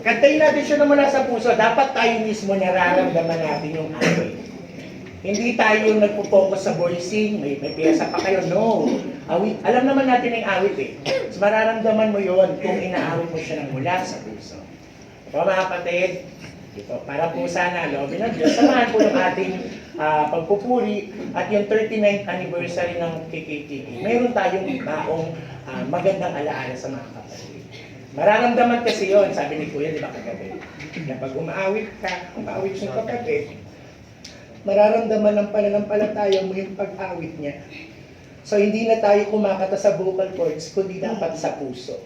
Kantayin natin siya na mula sa puso. Dapat tayo mismo nararamdaman natin yung awit. Hindi tayo nagpo-focus sa voicing, may piyesa pa kayo. No. Awit. Alam naman natin yung awit eh. So, mararamdaman mo yon kung inaawit mo siya ng mula sa puso. So, mga kapatid, ito, para po sana, loobin ng Diyos, samahan po ng ating pagpupuri at yung 39th anniversary ng KKTV. Mayroon tayong taong magandang alaala sa mga kapatid. Mararamdaman kasi yon, sabi ni Kuya, di ba kagabi? Na pag umaawit ka, umaawit yung kapatid, mararamdaman ng pananampalataya mo yung pag-awit niya. So hindi na tayo kumakata sa vocal cords, kundi dapat sa puso.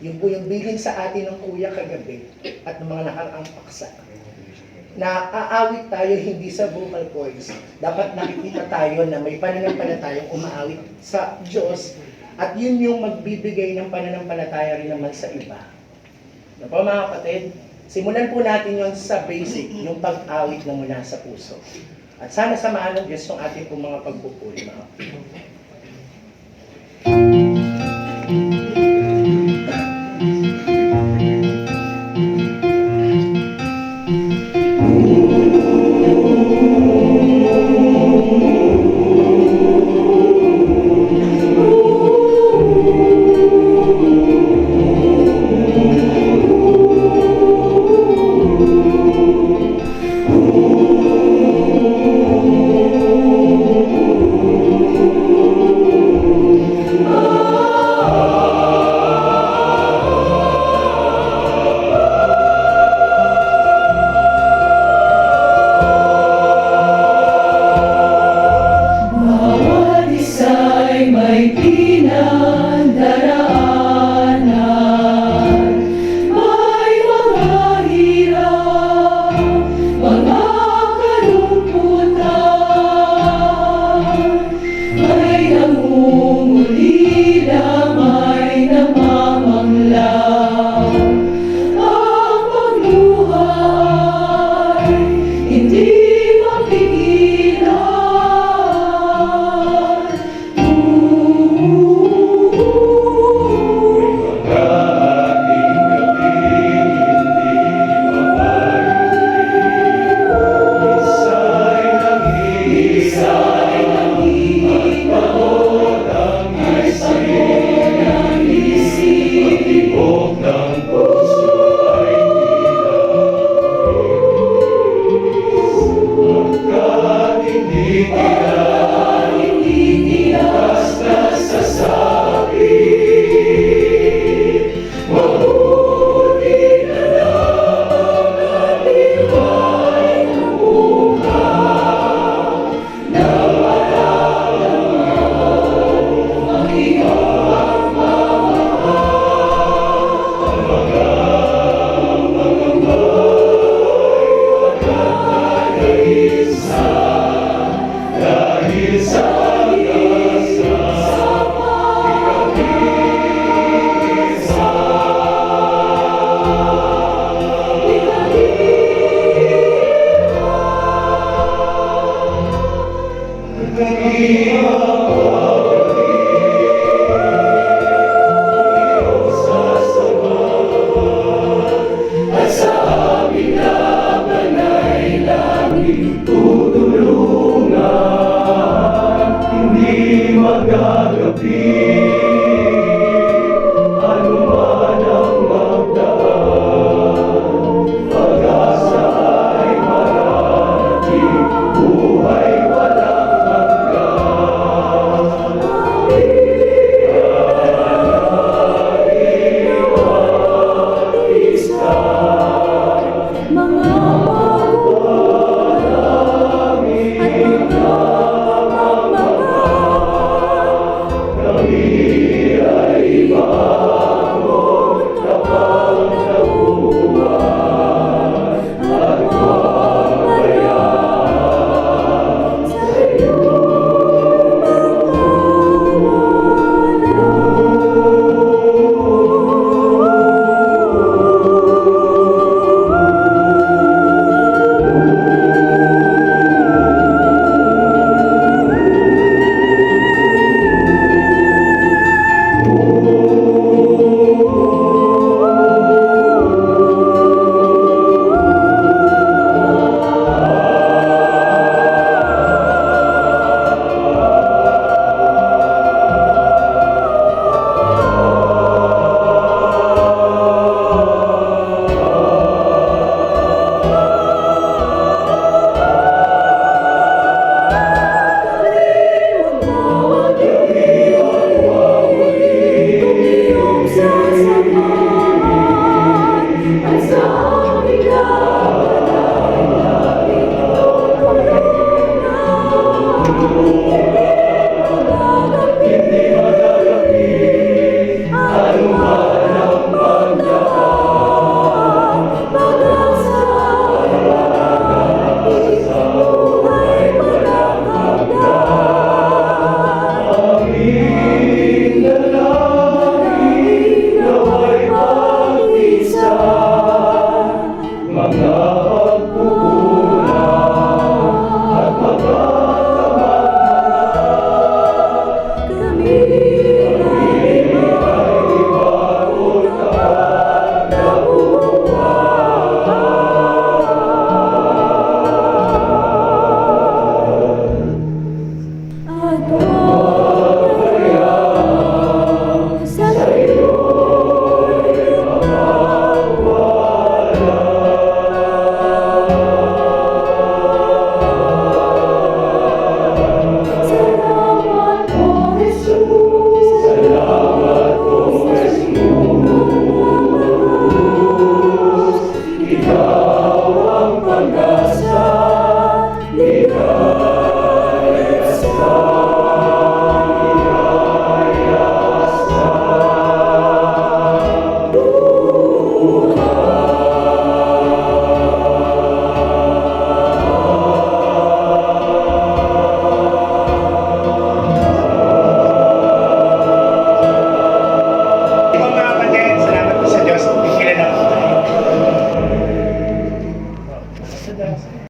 Yung po yung bilin sa atin ng Kuya kagabi at ng mga nakaraang paksa. Na aawit tayo hindi sa vocal cords. Dapat nakikita tayo na may pananampalatayang umaawit sa Diyos at yun yung magbibigay ng pananampalataya rin naman sa iba. Ano po mga kapatid? Simulan po natin yon sa basic, yung pag-awit na mula sa puso. At sana samahan ng Diyos yung ating pong mga pagpupuri.